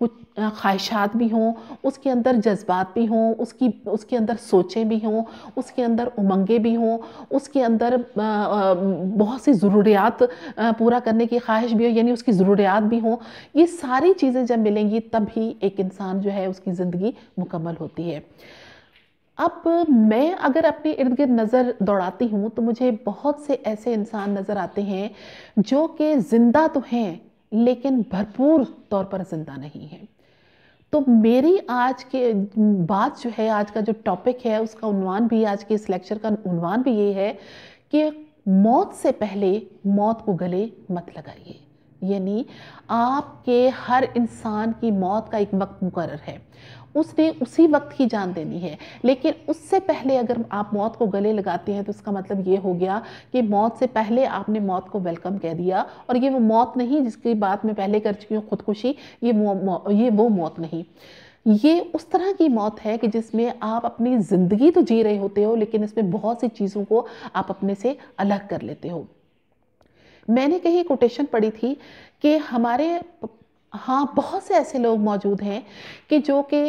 کچھ خواہشات بھی ہوں، اس کے اندر جذبات بھی ہوں، اس کے اندر سوچیں بھی ہوں، اس کے اندر امنگیں بھی ہوں، اس کے اندر بہت سی ضروریات پورا کرنے کی خواہش بھی ہو، یعنی اس کی ضروریات بھی ہوں. یہ ساری چیزیں جب ملیں گی تب ہی ایک انسان جو ہے اس کی زندگی مکمل ہوتی ہے. اب میں اگر اپنے ارد گرد نظر دوڑاتی ہوں تو مجھے بہت سے ایسے انسان نظر آتے ہیں جو کہ زندہ تو ہیں لیکن بھرپور طور پر زندہ نہیں ہیں. تو میری آج کے بات جو ہے، آج کا جو ٹاپک ہے، اس کا عنوان بھی، آج کے اس لیکچر کا عنوان بھی یہ ہے کہ موت سے پہلے موت کو گلے مت لگائیے. یعنی آپ کے ہر انسان کی موت کا ایک وقت مقرر ہے، اس نے اسی وقت ہی جان دینی ہے، لیکن اس سے پہلے اگر آپ موت کو گلے لگاتے ہیں تو اس کا مطلب یہ ہو گیا کہ موت سے پہلے آپ نے موت کو ویلکم کہہ دیا. اور یہ وہ موت نہیں جس کی بات میں پہلے کر چکی ہوں، خودکشی، یہ وہ موت نہیں. یہ اس طرح کی موت ہے کہ جس میں آپ اپنی زندگی تو جی رہے ہوتے ہو لیکن اس میں بہت سی چیزوں کو آپ اپنے سے الگ کر لیتے ہو. میں نے کہیں کوٹیشن پڑھی تھی کہ ہمارے ہاں بہت سے ایسے لوگ موجود ہیں کہ جو کہ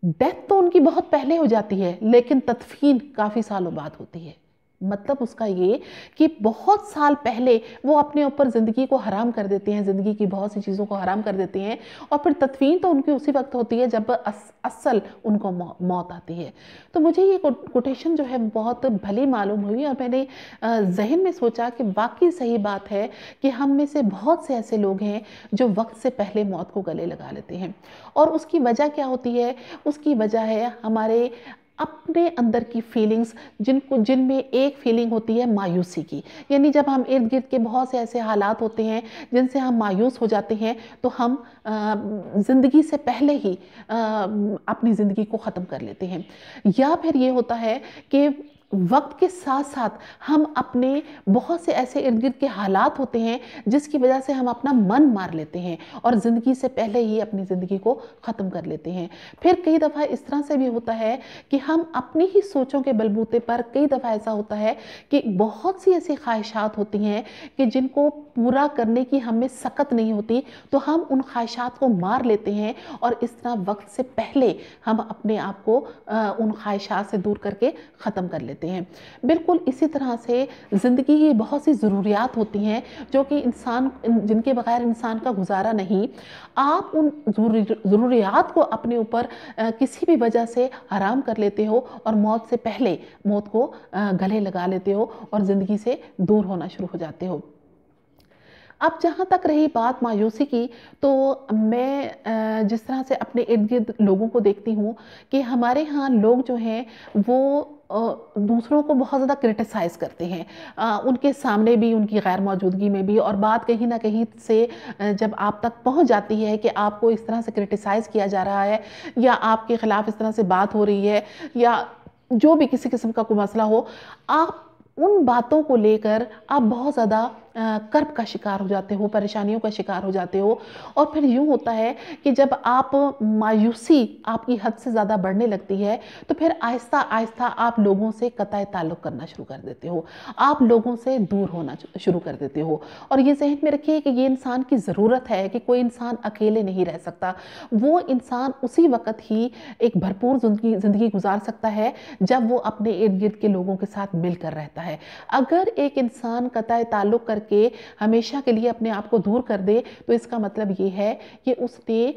ڈیتھ تو ان کی بہت پہلے ہو جاتی ہے لیکن تدفین کافی سالوں بعد ہوتی ہے. مطلب اس کا یہ کہ بہت سال پہلے وہ اپنے اوپر زندگی کو حرام کر دیتے ہیں، زندگی کی بہت سی چیزوں کو حرام کر دیتے ہیں، اور پھر تدفین تو ان کی اسی وقت ہوتی ہے جب اصل ان کو موت آتی ہے. تو مجھے یہ کوٹیشن جو ہے بہت بھلی معلوم ہوئی اور میں نے ذہن میں سوچا کہ واقعی صحیح بات ہے کہ ہم میں سے بہت سے ایسے لوگ ہیں جو وقت سے پہلے موت کو گلے لگا لیتے ہیں. اور اس کی وجہ کیا ہوتی ہے؟ اس کی وجہ ہے ہمارے اپنے اندر کی فیلنگز، جن میں ایک فیلنگ ہوتی ہے مایوسی کی. یعنی جب ہم ارد گرد کے بہت سے ایسے حالات ہوتے ہیں جن سے ہم مایوس ہو جاتے ہیں تو ہم زندگی سے پہلے ہی اپنی زندگی کو ختم کر لیتے ہیں. یا پھر یہ ہوتا ہے کہ وقت کے ساتھ ساتھ ہم اپنے بہت سے ایسے ارد گرد کے حالات ہوتے ہیں جس کی وجہ سے ہم اپنا من مار لیتے ہیں اور زندگی سے پہلے ہی اپنی زندگی کو ختم کر لیتے ہیں. پھر کئی دفعہ اس طرح سے بھی ہوتا ہے کہ ہم اپنی ہی سوچوں کے بلبوتے پر، کئی دفعہ ایسا ہوتا ہے کہ بہت سی ایسی خواہشات ہوتی ہیں کہ جن کو پورا کرنے کی ہمیں سکت نہیں ہوتی تو ہم ان خواہشات کو مار لیتے ہیں اور اس طرح وقت سے پہلے ہم اپنے آپ کو ان خواہشات سے دور کر کے ختم کر لیتے ہیں. بالکل اسی طرح سے زندگی کی بہت سی ضروریات ہوتی ہیں جو کہ جن کے بغیر انسان کا گزارا نہیں. آپ ان ضروریات کو اپنے اوپر کسی بھی وجہ سے حرام کر لیتے ہو اور موت سے پہلے موت کو گلے لگا لیتے ہو اور زندگی سے دور ہونا شروع ہو جاتے ہو. اب جہاں تک رہی بات مایوسی کی، تو میں جس طرح سے اپنے ارد گرد لوگوں کو دیکھتی ہوں کہ ہمارے ہاں لوگ جو ہیں وہ دوسروں کو بہت زیادہ کرٹیسائز کرتے ہیں، ان کے سامنے بھی، ان کی غیر موجودگی میں بھی. اور بات کہیں نہ کہیں سے جب آپ تک پہنچ جاتی ہے کہ آپ کو اس طرح سے کرٹیسائز کیا جا رہا ہے یا آپ کے خلاف اس طرح سے بات ہو رہی ہے یا جو بھی کسی قسم کا کوئی مسئلہ ہو، آپ ان باتوں کو لے کر آپ بہت زیادہ کرب کا شکار ہو جاتے ہو، پریشانیوں کا شکار ہو جاتے ہو. اور پھر یوں ہوتا ہے کہ جب آپ مایوسی آپ کی حد سے زیادہ بڑھنے لگتی ہے تو پھر آہستہ آہستہ آپ لوگوں سے قطع تعلق کرنا شروع کر دیتے ہو، آپ لوگوں سے دور ہونا شروع کر دیتے ہو. اور یہ ذہن میں رکھیے کہ یہ انسان کی ضرورت ہے کہ کوئی انسان اکیلے نہیں رہ سکتا. وہ انسان اسی وقت ہی ایک بھرپور زندگی گزار سکتا ہے جب وہ اپنے ارد گرد کے لوگوں کے ساتھ مل کر رہتا ہے. اگر ایک انسان قطع تعلق کر کے ہمیشہ کے لیے اپنے آپ کو دور کر دے تو اس کا مطلب یہ ہے کہ اس نے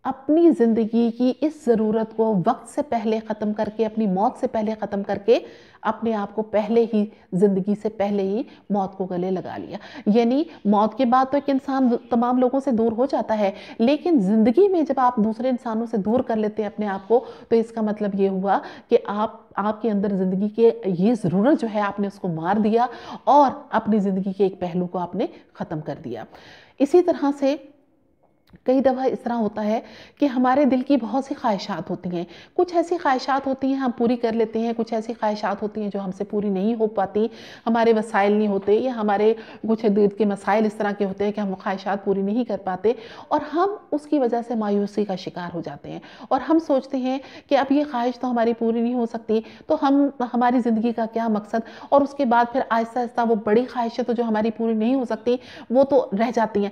اپنی زندگی کی اس ضرورت کو وقت سے پہلے ختم کر کے، اپنی موت سے پہلے ختم کر کے، اپنے آپ کو پہلے ہی، زندگی سے پہلے ہی موت کو گلے لگا لیا. یعنی موت کے بعد تو ایک انسان تمام لوگوں سے دور ہو جاتا ہے، لیکن زندگی میں جب آپ دوسرے انسانوں سے دور کر لیتے ہیں اپنے آپ کو تو اس کا مطلب یہ ہوا کہ آپ کے اندر زندگی کے یہ ضرورت جو ہے آپ نے اس کو مار دیا اور اپنی زندگی کے ایک پہلو کو آپ نے ختم کر دیا. اسی طرح سے کئی دفعہ اس طرح ہوتا ہے کہ ہمارے دل کی بہت سی خواہشات ہوتی ہیں. کچھ ایسی خواہشات ہوتی ہیں ہم پوری کر لیتے ہیں، کچھ ایسی خواہشات ہوتی ہیں جو ہم سے پوری نہیں ہو پاتی، ہمارے وسائل نہیں ہوتے یا ہمارے کچھ دل کے مسائل اس طرح کے ہوتے ہیں کہ ہم خواہشات پوری نہیں کر پاتے اور ہم اس کی وجہ سے مایوسی کا شکار ہو جاتے ہیں. اور ہم سوچتے ہیں کہ اب یہ خواہش تو ہماری پوری نہیں ہو سکتی تو ہماری زندگی کا کیا مقصد. اور اس کے بعد پھر آہستہ آہستہ وہ بڑی خواہشیں تو جو ہماری پوری نہیں ہو سکتی وہ تو رہ جاتی ہیں.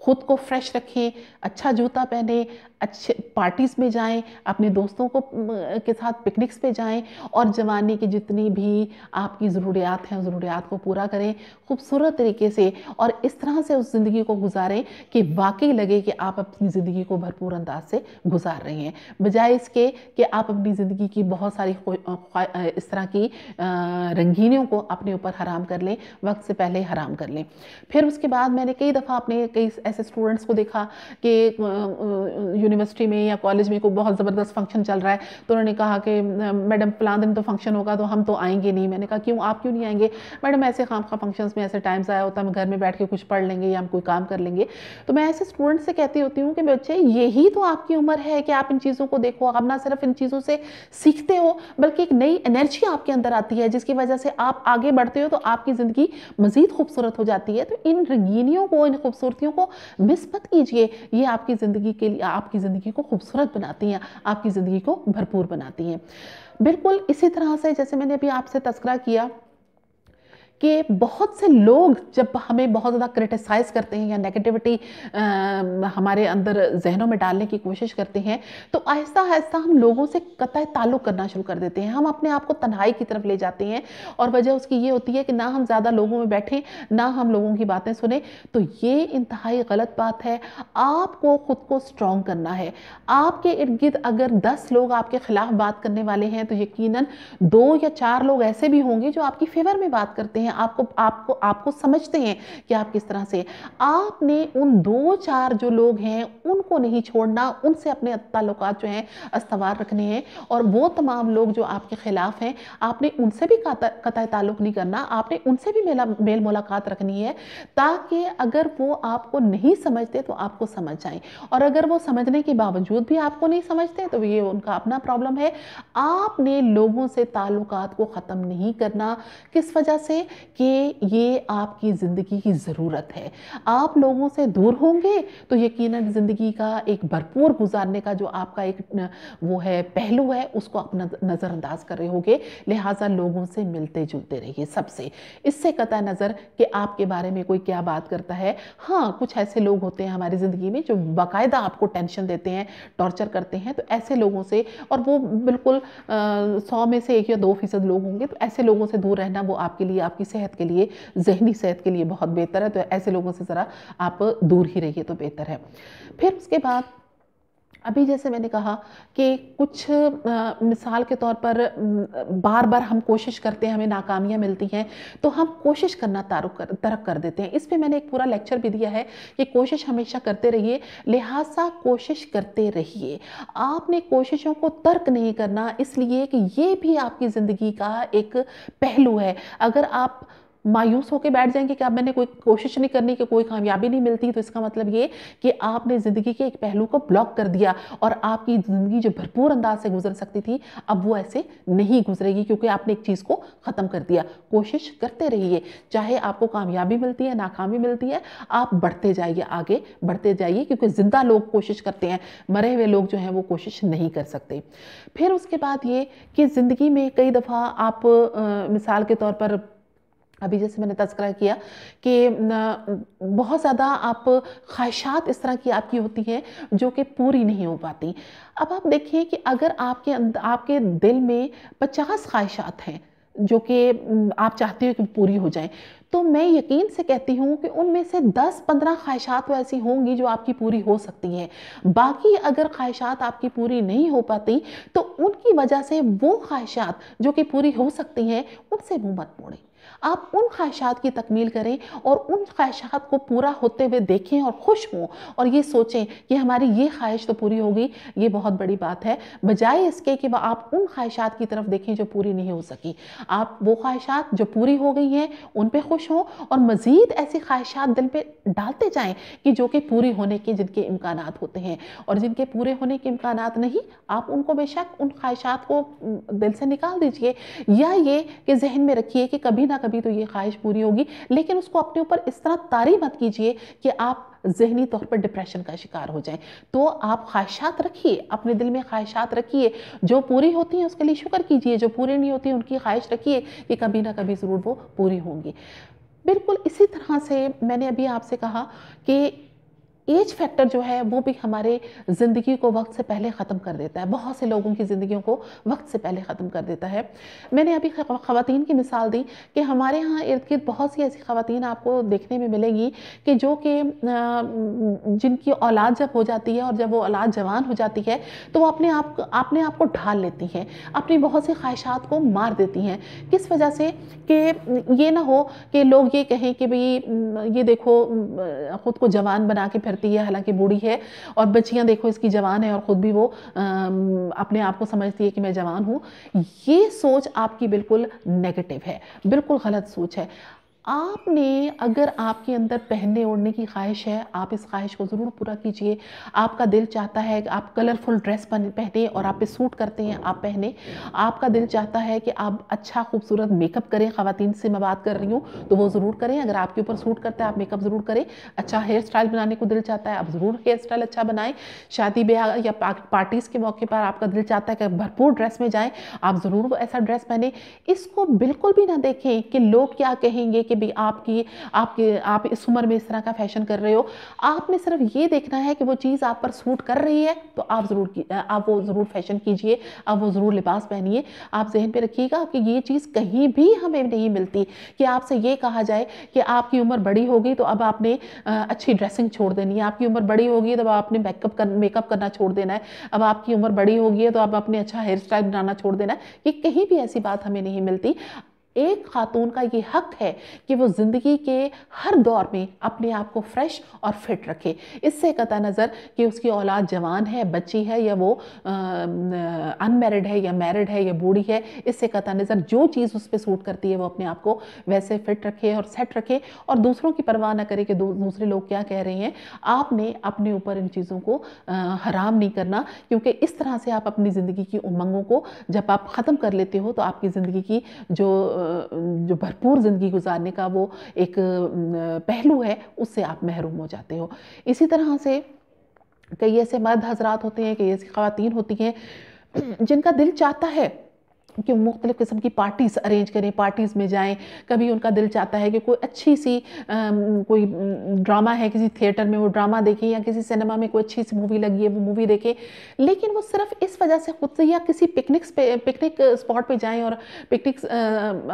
خود کو فریش رکھیں، اچھا جوتا پہنیں، اچھے پارٹیز میں جائیں، اپنے دوستوں کے ساتھ پکنکس پہ جائیں، اور جوانی کی جتنی بھی آپ کی ضروریات ہیں ضروریات کو پورا کریں خوبصورت طریقے سے، اور اس طرح سے اس زندگی کو گزاریں کہ واقعی لگے کہ آپ اپنی زندگی کو بھرپور انداز سے گزار رہے ہیں، بجائے اس کے کہ آپ اپنی زندگی کی بہت ساری اس طرح کی رنگینیوں کو اپنے اوپر حرام کر لیں، وقت سے پہلے حرام کر لیں۔ پھر اس کے بعد میں نے کئی دفعہ اپنے کئی ایسے اسٹوڈنٹس کو دیکھا کہ یونیورسٹی میں یا کالج میں کوئی بہت زبردست فنکشن چل رہا ہے، تو انہوں نے کہا کہ میڈم فلاں دن تو فنکشن ہوگا تو ہم تو آئیں گے نہیں۔ میں نے کہا کیوں، آپ کیوں نہیں آئیں گے؟ میڈم ایسے خام خواہ فنکشنز میں ایسے ٹائم ضائع ہوتا ہے، ہم گھر میں بیٹھ کے کچھ پڑھ لیں گے یا ہم کوئی کام کر لیں گے۔ تو میں ایسے اسٹوڈنٹ سے کہتی ہوتی ہوں کہ بچے یہی تو آپ کی عمر ہے کہ آپ ان چیزوں کو دیکھو، آپ نہ صرف ان چیزوں سے سیکھتے ہو بلکہ ایک نئی انرجی آپ کے اندر آتی ہے جس کی وجہ سے آپ آگے بڑھتے ہو تو آپ کی زندگی مزید خوبصورت ہو جاتی ہے۔ تو ان رنگینیوں کو، ان خوبصورتیوں کو مس مت کیجئے، یہ آپ کی زندگی کے لیے، آپ کی زندگی کو خوبصورت بناتی ہیں، آپ کی زندگی کو بھرپور بناتی ہیں۔ بالکل اسی طرح سے جیسے میں نے ابھی آپ سے تذکرہ کیا کہ بہت سے لوگ جب ہمیں بہت زیادہ کرٹیسائز کرتے ہیں یا نیگیٹیوٹی ہمارے اندر ذہنوں میں ڈالنے کی کوشش کرتے ہیں، تو آہستہ آہستہ ہم لوگوں سے قطع تعلق کرنا شروع کر دیتے ہیں، ہم اپنے آپ کو تنہائی کی طرف لے جاتے ہیں، اور وجہ اس کی یہ ہوتی ہے کہ نہ ہم زیادہ لوگوں میں بیٹھیں، نہ ہم لوگوں کی باتیں سنیں۔ تو یہ انتہائی غلط بات ہے۔ آپ کو خود کو سٹرونگ کرنا ہے۔ آپ کے ارد گرد اگر 10 لوگ آپ کے خلاف بات کرنے والے ہیں تو یقیناً 2 یا 4 لوگ ایسے بھی ہوں گے جو آپ کی فیور میں بات کرتے ہیں، آپ کو سمجھتے ہیں کہ آپ کس طرح سے۔ آپ نے ان 2-4 جو لوگ ہیں ان کو نہیں چھوڑنا، ان سے اپنے تعلقات جو ہیں استوار رکھنے ہیں، اور وہ تمام لوگ جو آپ کے خلاف ہیں آپ نے ان سے بھی قطع تعلق نہیں کرنا، آپ نے ان سے بھی میل ملاقات رکھنی ہے، تاکہ اگر وہ آپ کو نہیں سمجھتے تو آپ کو سمجھ جائیں، اور اگر وہ سمجھنے کے باوجود بھی آپ کو نہیں سمجھتے تو یہ ان کا اپنا پرابلم ہے۔ آپ نے لوگوں سے تعلقات کو ختم نہیں کرنا، کس وجہ سے کہ یہ آپ کی زندگی کی ضرورت ہے۔ آپ لوگوں سے دور ہوں گے تو یقیناً زندگی کا ایک بھرپور گزارنے کا جو آپ کا ایک وہ ہے پہلو ہے، اس کو اپنا نظر انداز کر رہے ہوگے، لہٰذا لوگوں سے ملتے جلتے رہیے سب سے، اس سے قطع نظر کہ آپ کے بارے میں کوئی کیا بات کرتا ہے۔ ہاں کچھ ایسے لوگ ہوتے ہیں ہماری زندگی میں جو باقاعدہ آپ کو ٹینشن دیتے ہیں، ٹارچر کرتے ہیں، تو ایسے لوگوں سے، اور وہ بالکل 100 میں سے 1 یا 2% لوگ ہوں گے، تو ایسے لوگوں سے دور رہنا وہ آپ کے لیے، آپ کی صحت کے لیے، ذہنی صحت کے لیے بہت بہتر ہے۔ تو ایسے لوگوں سے ذرا آپ دور ہی رہیے تو بہتر ہے۔ پھر اس کے بعد ابھی جیسے میں نے کہا کہ کچھ مثال کے طور پر بار بار ہم کوشش کرتے ہیں، ہمیں ناکامیاں ملتی ہیں تو ہم کوشش کرنا ترک کر دیتے ہیں۔ اس پہ میں نے ایک پورا لیکچر بھی دیا ہے کہ کوشش ہمیشہ کرتے رہیے، لہٰذا کوشش کرتے رہیے۔ آپ نے کوششوں کو ترک نہیں کرنا، اس لیے کہ یہ بھی آپ کی زندگی کا ایک پہلو ہے۔ اگر آپ مایوس ہو کے بیٹھ جائیں گے کہ اب میں نے کوئی کوشش نہیں کرنی، کہ کوئی کامیابی نہیں ملتی، تو اس کا مطلب یہ کہ آپ نے زندگی کے ایک پہلو کو بلاک کر دیا، اور آپ کی زندگی جو بھرپور انداز سے گزر سکتی تھی اب وہ ایسے نہیں گزرے گی، کیونکہ آپ نے ایک چیز کو ختم کر دیا۔ کوشش کرتے رہیے، چاہے آپ کو کامیابی ملتی ہے، ناکامی ملتی ہے، آپ بڑھتے جائیے، آگے بڑھتے جائیے، کیونکہ زندہ لوگ کوشش کرتے ہیں، مرے ہوئے لوگ جو ہیں وہ کوشش نہیں کر سکتے۔ پھر اس کے بعد یہ کہ زندگی میں کئی دفعہ آپ مثال کے طور پر ابھی جیسے میں نے تذکرہ کیا کہ بہت زیادہ آپ خواہشات اس طرح کی آپ کی ہوتی ہیں جو کہ پوری نہیں ہو پاتی۔ اب آپ دیکھیں کہ اگر آپ کے دل میں 50 خواہشات ہیں جو کہ آپ چاہتے ہو کہ پوری ہو جائیں، تو میں یقین سے کہتی ہوں کہ ان میں سے 10-15 خواہشات تو ایسی ہوں گی جو آپ کی پوری ہو سکتی ہیں۔ باقی اگر خواہشات آپ کی پوری نہیں ہو پاتی تو ان کی وجہ سے وہ خواہشات جو کہ پوری ہو سکتی ہیں ان سے منہ مت موڑیں۔ آپ ان خواہشات کی تکمیل کریں اور ان خواہشات کو پورا ہوتے ہوئے دیکھیں اور خوش ہوں، اور یہ سوچیں کہ ہماری یہ خواہش تو پوری ہوگی، یہ بہت بڑی بات ہے، بجائے اس کے کہ آپ ان خواہشات کی طرف دیکھیں جو پوری نہیں ہو سکی۔ آپ وہ خواہشات جو پوری ہو گئی ہیں ان پہ خوش ہوں، اور مزید ایسی خواہشات دل پہ ڈالتے جائیں کہ جو کہ پوری ہونے کے جن کے امکانات ہوتے ہیں، اور جن کے پورے ہونے کے امکانات نہیں، آپ ان کو بے شک ان خواہشات کو دل سے نکال دیجئے، یا یہ کہ ذہن میں رکھیے کہ کبھی نہ کبھی تو یہ خواہش پوری ہوگی، لیکن اس کو اپنے اوپر اس طرح طاری مت کیجئے کہ آپ ذہنی طور پر ڈپریشن کا شکار ہو جائیں۔ تو آپ خواہشات رکھیے، اپنے دل میں خواہشات رکھیے، جو پوری ہوتی ہیں اس کے لیے شکر کیجئے، جو پوری نہیں ہوتی ان کی خواہش رکھیے کہ کبھی نہ کبھی ضرور وہ پوری ہوں گی۔ بالکل اسی طرح سے میں نے ابھی آپ سے کہا کہ ایج فیکٹر جو ہے وہ بھی ہمارے زندگی کو وقت سے پہلے ختم کر دیتا ہے، بہت سے لوگوں کی زندگیوں کو وقت سے پہلے ختم کر دیتا ہے۔ میں نے ابھی خواتین کی مثال دی کہ ہمارے ہاں ارد گرد بہت سی ایسی خواتین آپ کو دیکھنے میں ملیں گی کہ جو کہ جن کی اولاد جب ہو جاتی ہے اور جب وہ اولاد جوان ہو جاتی ہے تو وہ اپنے آپ کو ڈھال لیتی ہیں، اپنی بہت سی خواہشات کو مار دیتی ہیں۔ کس وجہ سے؟ کہ یہ نہ ہو کہ لوگ یہ کہیں کہ بھئی یہ دیکھو خود کو جوان بنا کے پھرتی ہے حالانکہ بوڑھی ہے، اور بچیاں دیکھو اس کی جوان ہے اور خود بھی وہ اپنے آپ کو سمجھتی ہے کہ میں جوان ہوں۔ یہ سوچ آپ کی بالکل نیگیٹو ہے، بالکل غلط سوچ ہے۔ آپ نے اگر آپ کے اندر پہننے اوڑھنے کی خواہش ہے، آپ اس خواہش کو ضرور پورا کیجئے۔ آپ کا دل چاہتا ہے کہ آپ کلرفل ڈریس پہنیں اور آپ پہ سوٹ کرتے ہیں آپ پہنیں۔ آپ کا دل چاہتا ہے کہ آپ اچھا خوبصورت میک اپ کریں، خواتین سے میں بات کر رہی ہوں تو وہ ضرور کریں، اگر آپ کے اوپر سوٹ کرتا ہے آپ میک اپ ضرور کریں۔ اچھا ہیئر سٹائل بنانے کو دل چاہتا ہے آپ ضرور ہیئر سٹائل اچھا بنائیں۔ شادی بیاہ یا پارٹیز کے موقع پر آپ کا دل چاہتا ہے کہ بھرپور ڈریس میں جائیں، آپ ضرور ایسا ڈریس پہنیں۔ اس کو بالکل بھی نہ دیکھیں کہ لوگ کیا کہیں گے کہ بھی آپ اس عمر میں اس طرح کا فیشن کر رہے ہو۔ آپ نے صرف یہ دیکھنا ہے کہ وہ چیز آپ پر سوٹ کر رہی ہے تو آپ وہ ضرور فیشن کیجئے، آپ وہ ضرور لباس پہنیے۔ آپ ذہن پہ رکھیے گا کہ یہ چیز کہیں بھی ہمیں نہیں ملتی کہ آپ سے یہ کہا جائے کہ آپ کی عمر بڑی ہوگی تو اب آپ نے اچھی ڈریسنگ چھوڑ دینی ہے، آپ کی عمر بڑی ہوگی تو آپ نے میک اپ کرنا چھوڑ دینا ہے، اب آپ کی عمر بڑی ہوگی ہے تو اب آپ نے اچھا ہیئر سٹائل بنانا چھوڑ دینا ہے۔ یہ کہیں بھی ایسی بات ہمیں نہیں ملتی۔ ایک خاتون کا یہ حق ہے کہ وہ زندگی کے ہر دور میں اپنے آپ کو فریش اور فٹ رکھے، اس سے قطع نظر کہ اس کی اولاد جوان ہے، بچی ہے، یا وہ انمیرڈ ہے یا میرڈ ہے یا بوڑھی ہے، اس سے قطع نظر جو چیز اس پہ سوٹ کرتی ہے وہ اپنے آپ کو ویسے فٹ رکھے اور سیٹ رکھے، اور دوسروں کی پرواہ نہ کرے کہ دوسرے لوگ کیا کہہ رہے ہیں۔ آپ نے اپنے اوپر ان چیزوں کو حرام نہیں کرنا، کیونکہ اس طرح سے آپ اپنی زندگی کی امنگوں کو جب آپ ختم کر لیتے ہو تو آپ کی زندگی کی جو بھرپور زندگی گزارنے کا وہ ایک پہلو ہے اس سے آپ محروم ہو جاتے ہو۔ اسی طرح سے کئی ایسے مرد حضرات ہوتے ہیں، کئی ایسی خواتین ہوتی ہیں جن کا دل چاہتا ہے کہ مختلف قسم کی پارٹیز ارینج کریں، پارٹیز میں جائیں۔ کبھی ان کا دل چاہتا ہے کہ کوئی اچھی سی کوئی ڈرامہ ہے کسی تھیٹر میں وہ ڈرامہ دیکھیں، یا کسی سینما میں کوئی اچھی سی مووی لگی ہے وہ مووی دیکھیں، لیکن وہ صرف اس وجہ سے خود سے یا کسی پکنک اسپاٹ پہ جائیں اور پکنک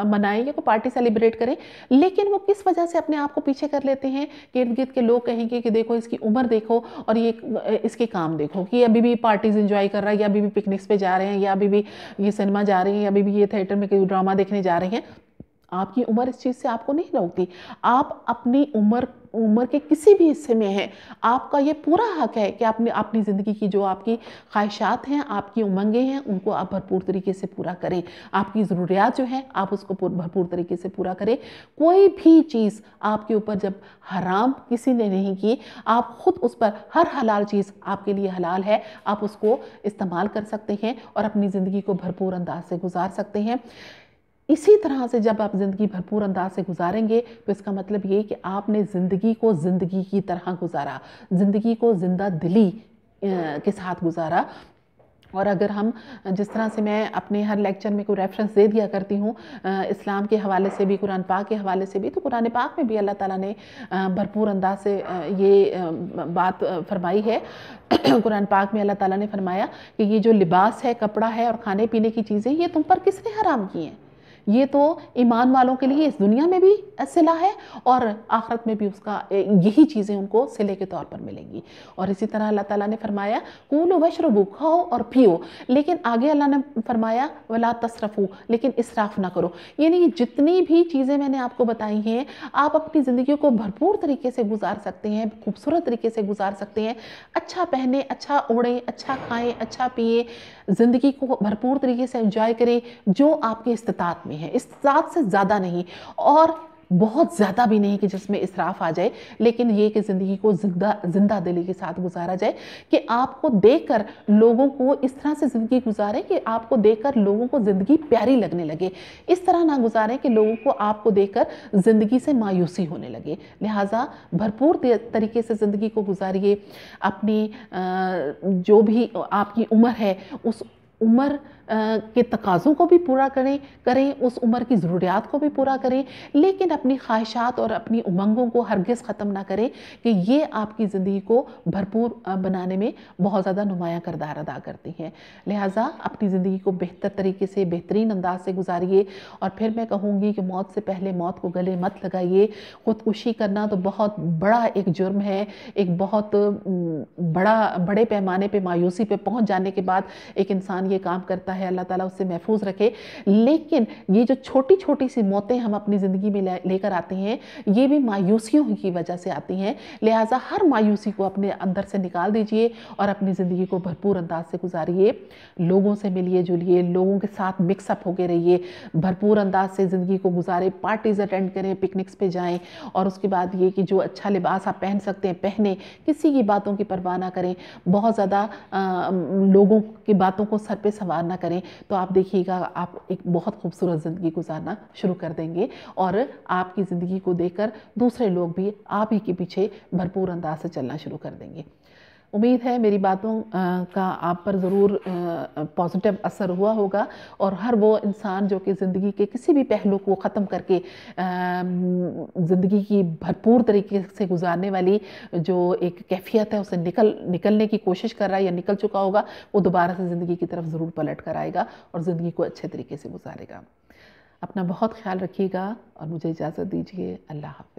منائیں یا کوئی پارٹی سیلیبریٹ کریں، لیکن وہ کس وجہ سے اپنے آپ کو پیچھے کر لیتے ہیں کہ ارد گرد کے لوگ کہیں گے کہ دیکھو اس کی عمر دیکھو اور یہ اس کے کام دیکھو کہ ابھی بھی پارٹیز انجوائے کر رہا ہے، یا ابھی بھی پکنکس پہ جا رہے ہیں، یا ابھی بھی یہ سینما جا رہے ہیں، یا ابھی بھی یہ تھیٹر میں کوئی ڈرامہ دیکھنے جا رہے ہیں۔ آپ کی عمر اس چیز سے آپ کو نہیں روکتی۔ آپ اپنی عمر کے کسی بھی حصے میں ہیں، آپ کا یہ پورا حق ہے کہ اپنی زندگی کی جو آپ کی خواہشات ہیں، آپ کی امنگیں ہیں، ان کو آپ بھرپور طریقے سے پورا کریں۔ آپ کی ضروریات جو ہیں آپ اس کو بھرپور طریقے سے پورا کریں۔ کوئی بھی چیز آپ کے اوپر جب حرام کسی نے نہیں کی، آپ خود اس پر ہر حلال چیز آپ کے لیے حلال ہے، آپ اس کو استعمال کر سکتے ہیں اور اپنی زندگی کو بھرپور انداز سے گزار سکتے ہیں۔ اسی طرح سے جب آپ زندگی بھرپور انداز سے گزاریں گے تو اس کا مطلب یہ کہ آپ نے زندگی کو زندگی کی طرح گزارا، زندگی کو زندہ دلی کے ساتھ گزارا۔ اور اگر ہم جس طرح سے میں اپنے ہر لیکچر میں کوئی ریفرنس دے دیا کرتی ہوں اسلام کے حوالے سے بھی، قرآن پاک کے حوالے سے بھی، تو قرآن پاک میں بھی اللہ تعالیٰ نے بھرپور انداز سے یہ بات فرمائی ہے۔ قرآن پاک میں اللہ تعالیٰ نے فرمایا کہ یہ جو لباس ہے، کپڑا ہے اور کھانے پینے کی چیزیں، یہ تم پر کس نے حرام کی ہیں؟ یہ تو ایمان والوں کے لیے اس دنیا میں بھی صلہ ہے اور آخرت میں بھی اس کا یہی چیزیں ان کو صلے کے طور پر ملیں گی۔ اور اسی طرح اللہ تعالیٰ نے فرمایا کولوا واشربوا، کھاؤ اور پیو، لیکن آگے اللہ نے فرمایا ولا تسرفوا، لیکن اسراف نہ کرو۔ یعنی جتنی بھی چیزیں میں نے آپ کو بتائی ہیں، آپ اپنی زندگی کو بھرپور طریقے سے گزار سکتے ہیں، خوبصورت طریقے سے گزار سکتے ہیں۔ اچھا پہنیں، اچھا اوڑھیں، اچھا کھائیں، اچھا پیئیں، زندگی کو بھرپور طریقے سے انجوائے کریں جو آپ کی استطاعت میں ہے، استطاعت سے زیادہ نہیں اور بہت زیادہ بھی نہیں کہ جس میں اسراف آ جائے، لیکن یہ کہ زندگی کو زندہ دلی کے ساتھ گزارا جائے کہ آپ کو دیکھ کر لوگوں کو اس طرح سے زندگی گزاریں کہ آپ کو دیکھ کر لوگوں کو زندگی پیاری لگنے لگے، اس طرح نہ گزاریں کہ لوگوں کو آپ کو دیکھ کر زندگی سے مایوسی ہونے لگے۔ لہٰذا بھرپور طریقے سے زندگی کو گزاریے، اپنی جو بھی آپ کی عمر ہے اس عمر کے تقاضوں کو بھی پورا کریں اس عمر کی ضروریات کو بھی پورا کریں، لیکن اپنی خواہشات اور اپنی امنگوں کو ہرگز ختم نہ کریں کہ یہ آپ کی زندگی کو بھرپور بنانے میں بہت زیادہ نمایاں کردار ادا کرتی ہیں۔ لہٰذا اپنی زندگی کو بہتر طریقے سے، بہترین انداز سے گزاریے، اور پھر میں کہوں گی کہ موت سے پہلے موت کو گلے مت لگائیے۔ خودکشی کرنا تو بہت بڑا ایک جرم ہے، ایک بہت بڑے پیمانے پہ مایوسی پہ پہنچ جانے کے بعد ایک انسان یہ کام کرتا ہے، اللہ تعالیٰ اس سے محفوظ رکھے۔ لیکن یہ جو چھوٹی چھوٹی سی موتیں ہم اپنی زندگی میں لے کر آتے ہیں، یہ بھی مایوسیوں کی وجہ سے آتی ہیں، لہٰذا ہر مایوسی کو اپنے اندر سے نکال دیجئے اور اپنی زندگی کو بھرپور انداز سے گزاریے۔ لوگوں سے ملیے جلیے، لوگوں کے ساتھ مکس اپ ہو کے رہیے، بھرپور انداز سے زندگی کو گزارے، پارٹیز اٹینڈ کریں، پکنکس پہ جائیں، اور اس کے بعد یہ کہ جو اچھا لباس آپ پہن سکتے ہیں پہنیں، کسی کی باتوں کی پرواہ نہ کریں، بہت زیادہ لوگوں کی باتوں کو سر پہ سوار نہ کریں، تو آپ دیکھیے گا آپ ایک بہت خوبصورت زندگی گزارنا شروع کر دیں گے، اور آپ کی زندگی کو دیکھ کر دوسرے لوگ بھی آپ ہی کے پیچھے بھرپور انداز سے چلنا شروع کر دیں گے۔ امید ہے میری باتوں کا آپ پر ضرور پازیٹیو اثر ہوا ہوگا، اور ہر وہ انسان جو کہ زندگی کے کسی بھی پہلو کو ختم کر کے زندگی کی بھرپور طریقے سے گزارنے والی جو ایک کیفیت ہے اسے نکلنے کی کوشش کر رہا ہے یا نکل چکا ہوگا، وہ دوبارہ سے زندگی کی طرف ضرور پلٹ کر آئے گا اور زندگی کو اچھے طریقے سے گزارے گا۔ اپنا بہت خیال رکھیے گا اور مجھے اجازت دیجیے۔ اللہ حافظ۔